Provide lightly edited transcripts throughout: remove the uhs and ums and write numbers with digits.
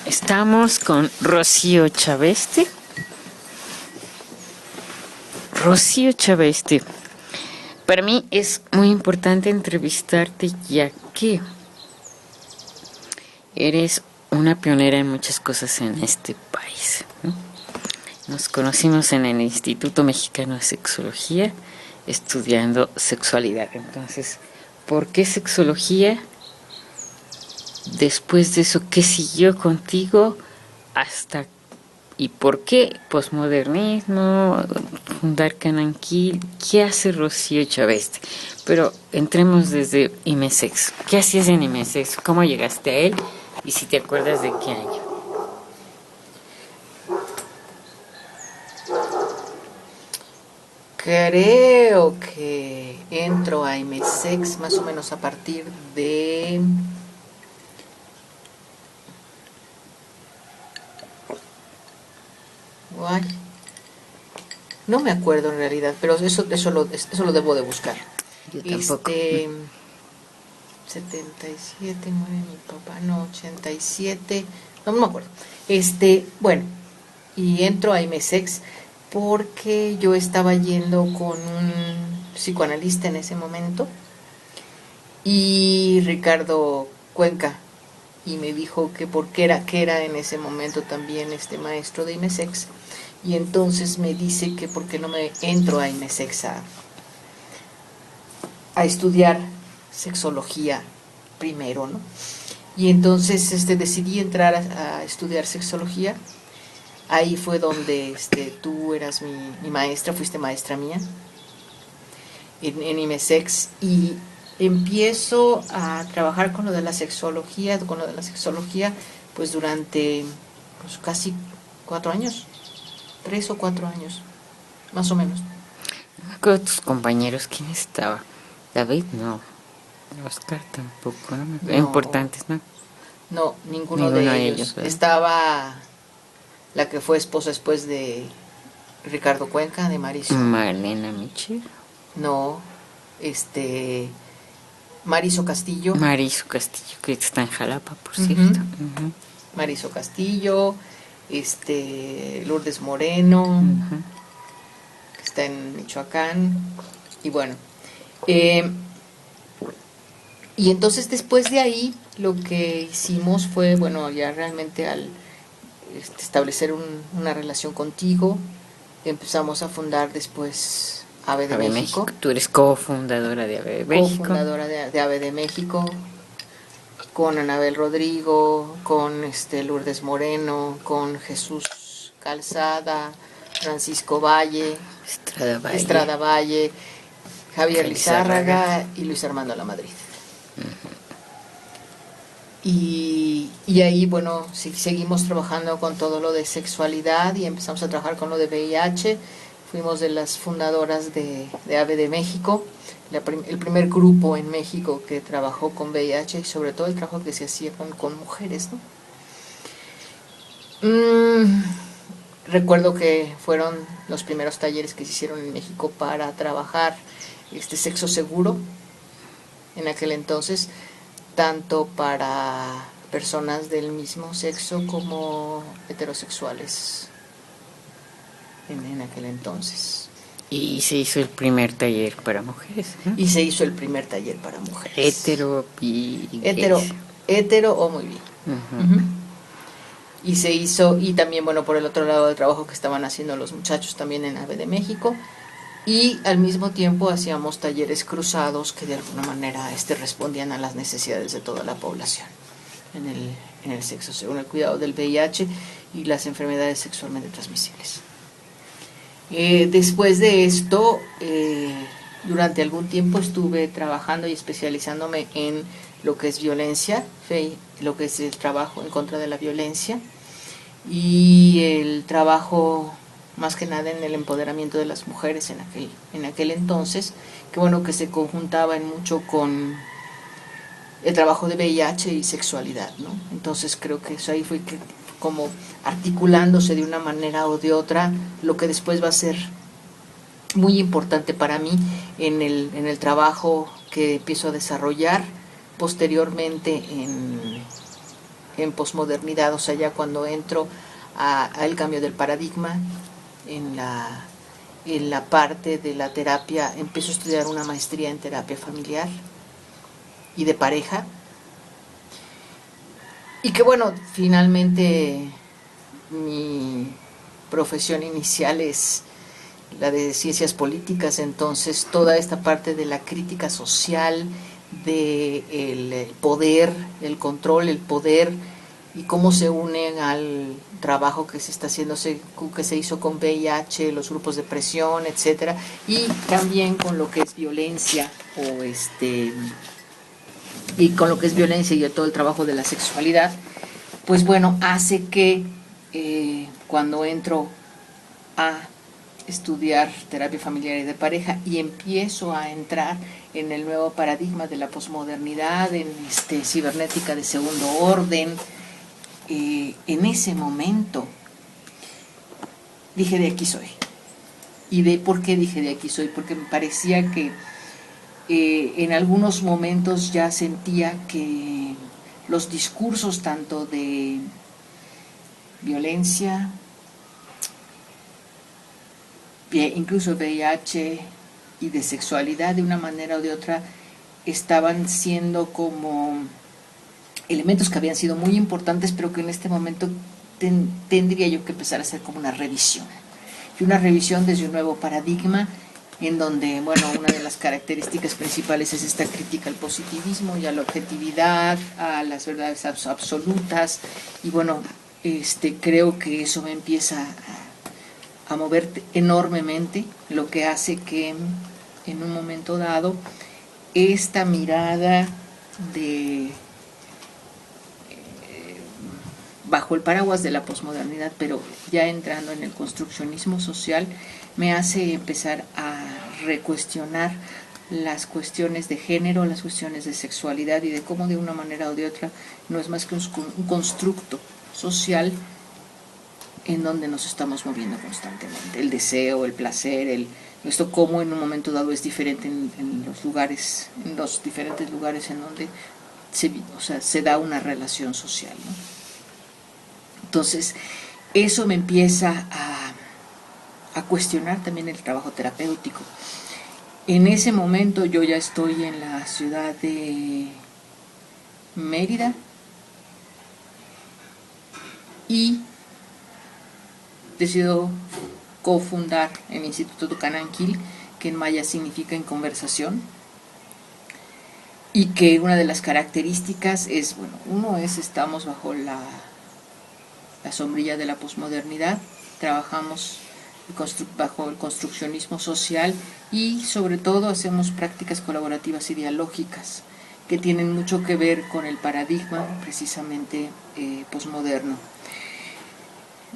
Estamos con Rocío Chaveste. Rocío Chaveste. Para mí es muy importante entrevistarte ya que eres una pionera en muchas cosas en este país, ¿no? Nos conocimos en el Instituto Mexicano de Sexología estudiando sexualidad. Entonces, ¿por qué sexología? Después de eso, ¿qué siguió contigo hasta y por qué posmodernismo, fundar Cananquil? ¿Qué hace Rocío Chaveste? Pero entremos desde IMESEX. ¿Qué hacías en IMESEX? ¿Cómo llegaste a él? Y si te acuerdas de qué año. Creo que entro a IMESEX más o menos a partir de... Ay, no me acuerdo en realidad, pero eso lo debo de buscar. Yo tampoco. 77 muere mi papá, no, 87, no me acuerdo. Bueno, y entro a IMESEX porque yo estaba yendo con un psicoanalista en ese momento y Ricardo Cuenca, y me dijo que que era en ese momento también maestro de IMESEX, y entonces me dice que por qué no me entro a IMESEX a estudiar sexología primero, ¿no? Y entonces decidí entrar a estudiar sexología. Ahí fue donde tú eras mi maestra, fuiste maestra mía en IMESEX, y empiezo a trabajar con lo de la sexología, pues durante pues, casi 4 años, 3 o 4 años, más o menos. No me acuerdo de tus compañeros, ¿quién estaba? David, no. Oscar tampoco, no me acuerdo. No, Importantes, ¿no? No, ninguno de ellos. Estaba la que fue esposa después de Ricardo Cuenca, de Mariso. Marlena Michel. No, Mariso Castillo. Mariso Castillo, que está en Jalapa, por cierto. Mariso Castillo, Lourdes Moreno, que está en Michoacán, y bueno. Y entonces después de ahí lo que hicimos fue, bueno, ya realmente al establecer una relación contigo, empezamos a fundar después AVE de México. Tú eres cofundadora de AVE de México. Cofundadora de AVE de México, con Anabel Rodrigo, con Lourdes Moreno, con Jesús Calzada, Francisco Valle, Estrada Valle, Javier Lizárraga y Luis Armando Lamadrid. Y ahí, bueno, seguimos trabajando con todo lo de sexualidad y empezamos a trabajar con lo de VIH. Fuimos de las fundadoras de AVE de México, el primer grupo en México que trabajó con VIH, y sobre todo el trabajo que se hacía con mujeres, ¿no? Recuerdo que fueron los primeros talleres que se hicieron en México para trabajar sexo seguro en aquel entonces, tanto para personas del mismo sexo como heterosexuales en aquel entonces. Y se hizo el primer taller para mujeres, ¿no? Y se hizo el primer taller para mujeres. Hetero o muy bien. Y se hizo, y también, bueno, por el otro lado del trabajo que estaban haciendo los muchachos también en AVE de México, y al mismo tiempo hacíamos talleres cruzados que de alguna manera respondían a las necesidades de toda la población en el sexo, según el cuidado del VIH y las enfermedades sexualmente transmisibles. Después de esto, durante algún tiempo estuve trabajando y especializándome en lo que es violencia, lo que es el trabajo en contra de la violencia y el trabajo más que nada en el empoderamiento de las mujeres en aquel entonces, que bueno, que se conjuntaba en mucho con el trabajo de VIH y sexualidad, ¿no? Entonces creo que eso ahí fue como articulándose de una manera o de otra lo que después va a ser muy importante para mí en el trabajo que empiezo a desarrollar posteriormente en posmodernidad, o sea, ya cuando entro al cambio del paradigma en la parte de la terapia, empiezo a estudiar una maestría en terapia familiar y de pareja, y que bueno, finalmente mi profesión inicial es la de ciencias políticas, entonces toda esta parte de la crítica social, del poder, el control, el poder, y cómo se unen al trabajo que se está haciendo, que se hizo con VIH, los grupos de presión, etcétera, y también con lo que es violencia y con lo que es violencia y todo el trabajo de la sexualidad, pues bueno, hace que cuando entro a estudiar terapia familiar y de pareja y empiezo a entrar en el nuevo paradigma de la posmodernidad, en cibernética de segundo orden, en ese momento dije, de aquí soy. ¿Y de por qué dije de aquí soy? Porque me parecía que en algunos momentos ya sentía que los discursos tanto de violencia, incluso VIH y de sexualidad, de una manera o de otra, estaban siendo como elementos que habían sido muy importantes, pero que en este momento tendría yo que empezar a hacer como una revisión. Y una revisión desde un nuevo paradigma, en donde, bueno, una de las características principales es esta crítica al positivismo y a la objetividad, a las verdades absolutas, y bueno, creo que eso me empieza a mover enormemente, lo que hace que en un momento dado esta mirada de bajo el paraguas de la posmodernidad, pero ya entrando en el construccionismo social, me hace empezar a recuestionar las cuestiones de género, las cuestiones de sexualidad y de cómo de una manera o de otra no es más que un constructo social en donde nos estamos moviendo constantemente. El deseo, el placer, esto cómo en un momento dado es diferente en los lugares, en los diferentes lugares en donde se da una relación social, ¿no? Entonces, eso me empieza a cuestionar también el trabajo terapéutico. En ese momento yo ya estoy en la ciudad de Mérida y decido cofundar el Instituto Tucananquil, que en maya significa en conversación, y que una de las características es, bueno, uno es estamos bajo la sombrilla de la posmodernidad, trabajamos bajo el construccionismo social y sobre todo hacemos prácticas colaborativas y dialógicas que tienen mucho que ver con el paradigma precisamente posmoderno.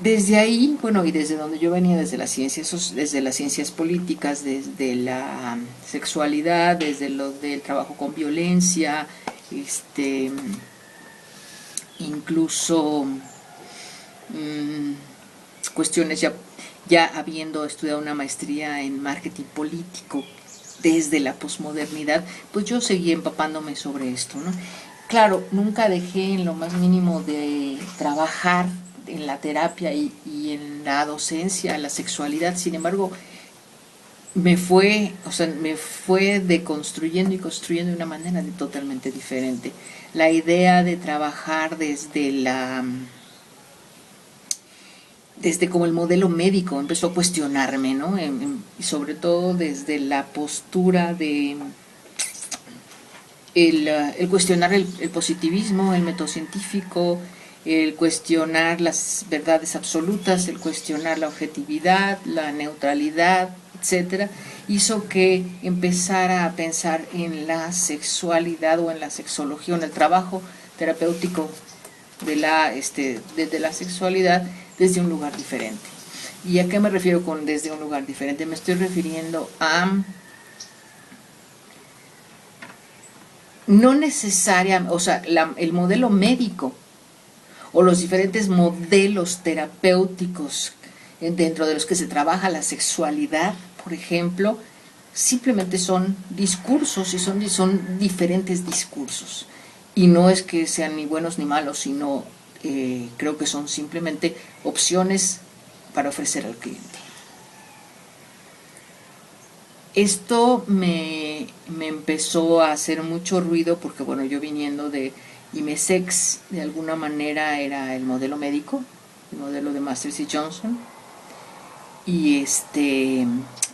Desde ahí, bueno, y desde donde yo venía, desde las ciencias políticas, desde la sexualidad, desde lo del trabajo con violencia, incluso cuestiones ya habiendo estudiado una maestría en marketing político desde la posmodernidad, pues yo seguí empapándome sobre esto, ¿no? Claro, nunca dejé en lo más mínimo de trabajar en la terapia y en la docencia, la sexualidad. Sin embargo, me fue deconstruyendo y construyendo de una manera totalmente diferente. La idea de trabajar desde como el modelo médico empezó a cuestionarme, ¿no? Y sobre todo desde la postura de el cuestionar el positivismo, el método científico, el cuestionar las verdades absolutas, el cuestionar la objetividad, la neutralidad, etcétera, hizo que empezara a pensar en la sexualidad o en la sexología, en el trabajo terapéutico desde la sexualidad desde un lugar diferente. ¿Y a qué me refiero con desde un lugar diferente? Me estoy refiriendo a no necesariamente, o sea, el modelo médico o los diferentes modelos terapéuticos dentro de los que se trabaja la sexualidad, por ejemplo, simplemente son discursos y son diferentes discursos. y no es que sean ni buenos ni malos, sino creo que son simplemente opciones para ofrecer al cliente. Esto me empezó a hacer mucho ruido porque, bueno, yo viniendo de IMESEX, de alguna manera era el modelo médico, el modelo de Masters y Johnson, y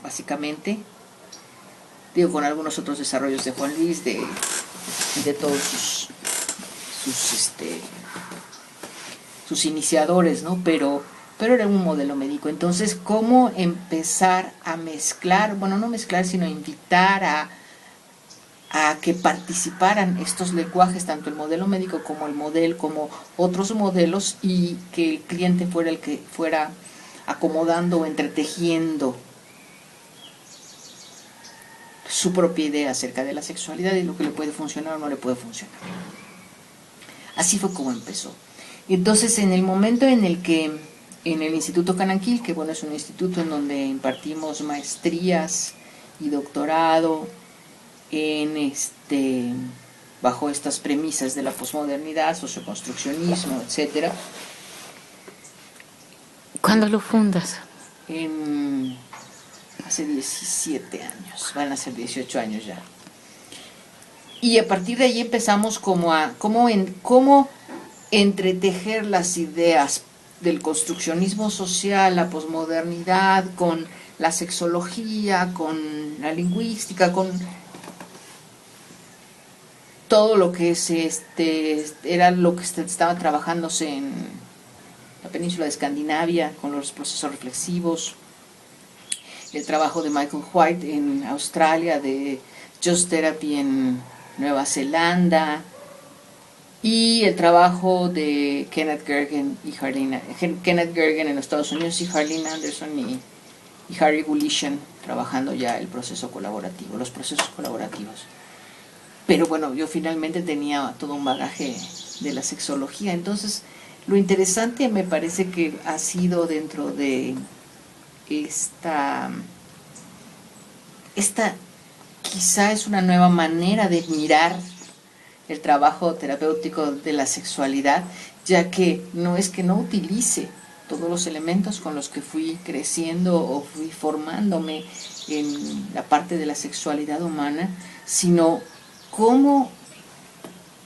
básicamente, digo, con algunos otros desarrollos de Juan Luis, de todos sus iniciadores, ¿no? Pero era un modelo médico. Entonces, ¿cómo empezar a mezclar, bueno, no mezclar, sino invitar a que participaran estos lenguajes, tanto el modelo médico como el modelo, como otros modelos, y que el cliente fuera el que fuera acomodando o entretejiendo su propia idea acerca de la sexualidad y lo que le puede funcionar o no le puede funcionar? Así fue como empezó. Entonces, en el momento en el que en el Instituto Cananquil, que bueno, es un instituto en donde impartimos maestrías y doctorado en bajo estas premisas de la posmodernidad, socioconstruccionismo, etcétera. ¿Cuándo lo fundas? Hace 17 años, van a ser 18 años ya. Y a partir de ahí empezamos cómo entretejer las ideas del construccionismo social, la posmodernidad, con la sexología, con la lingüística, con todo lo que era lo que estaba trabajándose en la península de Escandinavia, con los procesos reflexivos, el trabajo de Michael White en Australia, de Just Therapy en Nueva Zelanda, y el trabajo de Kenneth Gergen en Estados Unidos, y Harlene Anderson y Harry Gulishan trabajando ya el proceso colaborativo, los procesos colaborativos. Pero bueno, yo finalmente tenía todo un bagaje de la sexología. Entonces, lo interesante me parece que ha sido dentro de esta quizá es una nueva manera de mirar el trabajo terapéutico de la sexualidad, ya que no es que no utilice todos los elementos con los que fui creciendo o fui formándome en la parte de la sexualidad humana, sino cómo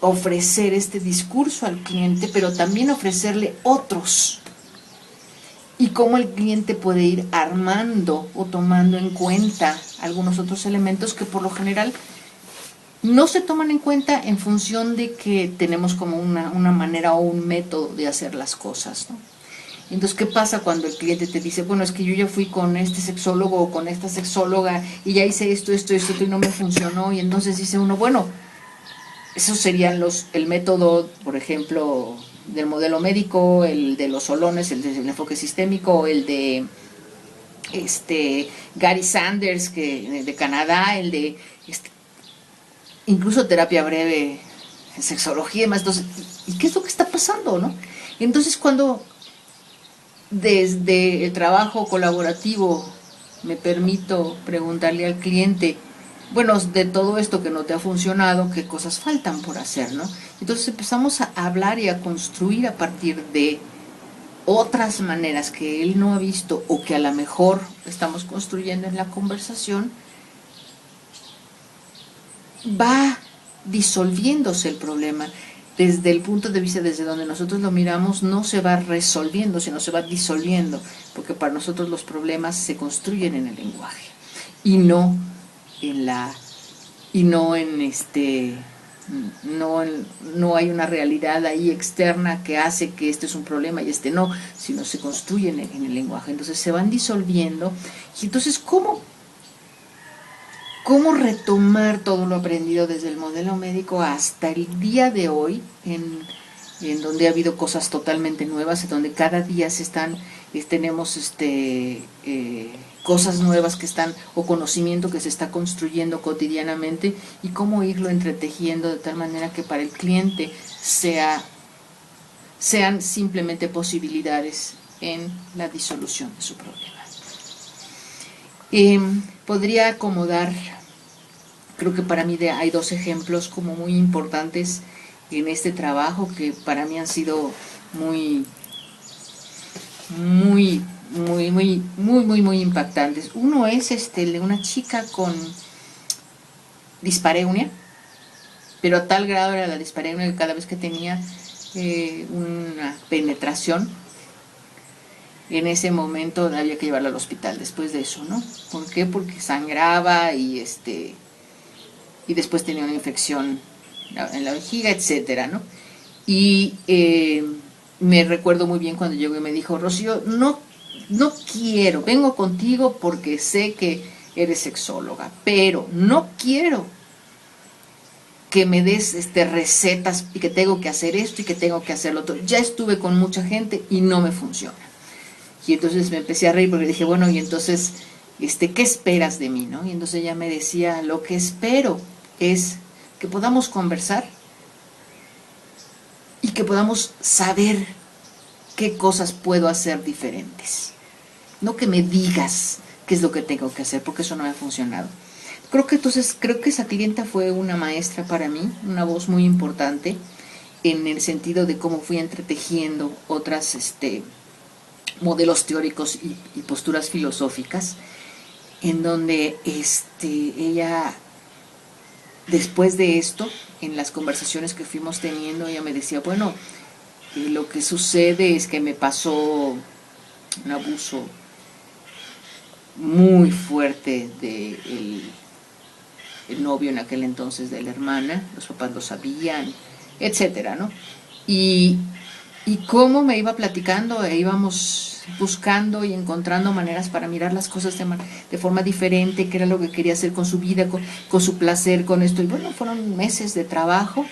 ofrecer este discurso al cliente, pero también ofrecerle otros, y cómo el cliente puede ir armando o tomando en cuenta algunos otros elementos que por lo general no se toman en cuenta en función de que tenemos como una manera o un método de hacer las cosas, ¿no? Entonces, ¿qué pasa cuando el cliente te dice, bueno, es que yo ya fui con este sexólogo o con esta sexóloga y ya hice esto y no me funcionó? Y entonces dice uno, bueno, esos serían el método, por ejemplo, del modelo médico, el de los solones, el del enfoque sistémico, el de Gary Sanders de Canadá, el de incluso terapia breve, sexología y demás. Entonces, ¿y qué es lo que está pasando, no? Entonces, cuando desde el trabajo colaborativo me permito preguntarle al cliente, bueno, de todo esto que no te ha funcionado, ¿qué cosas faltan por hacer, no? Entonces empezamos a hablar y a construir a partir de otras maneras que él no ha visto o que a lo mejor estamos construyendo en la conversación. Va disolviéndose el problema. Desde el punto de vista desde donde nosotros lo miramos, no se va resolviendo, sino se va disolviendo, porque para nosotros los problemas se construyen en el lenguaje y no no hay una realidad ahí externa que hace que este es un problema y este no, sino se construyen en el lenguaje. Entonces se van disolviendo. Y entonces, ¿cómo retomar todo lo aprendido desde el modelo médico hasta el día de hoy, en donde ha habido cosas totalmente nuevas, en donde cada día tenemos cosas nuevas que están, o conocimiento que se está construyendo cotidianamente, y cómo irlo entretejiendo de tal manera que para el cliente sean simplemente posibilidades en la disolución de su problema? Podría acomodar, creo que para mí hay dos ejemplos como muy importantes en este trabajo que para mí han sido muy, muy, muy impactantes. Uno es de una chica con dispareunia, pero a tal grado era la dispareunia que cada vez que tenía una penetración, en ese momento había que llevarla al hospital después de eso, ¿no? ¿Por qué? Porque sangraba y y después tenía una infección en la vejiga, etcétera, ¿no? Y me recuerdo muy bien cuando llegó y me dijo, Rocío, no quiero, vengo contigo porque sé que eres sexóloga, pero no quiero que me des recetas y que tengo que hacer esto y que tengo que hacer lo otro. Ya estuve con mucha gente y no me funciona. Y entonces me empecé a reír porque dije, bueno, y entonces, ¿qué esperas de mí, no? Y entonces ella me decía, lo que espero es que podamos conversar y que podamos saber qué cosas puedo hacer diferentes. No que me digas qué es lo que tengo que hacer, porque eso no me ha funcionado. Creo que esa clienta fue una maestra para mí, una voz muy importante en el sentido de cómo fui entretejiendo otras modelos teóricos y posturas filosóficas, en donde ella, después de esto, en las conversaciones que fuimos teniendo, ella me decía, bueno, lo que sucede es que me pasó un abuso muy fuerte de el novio en aquel entonces de la hermana, los papás lo sabían, etcétera, ¿no? Y cómo me iba platicando e íbamos buscando y encontrando maneras para mirar las cosas de forma diferente, qué era lo que quería hacer con su vida, con su placer, con esto. Y bueno, fueron meses de trabajo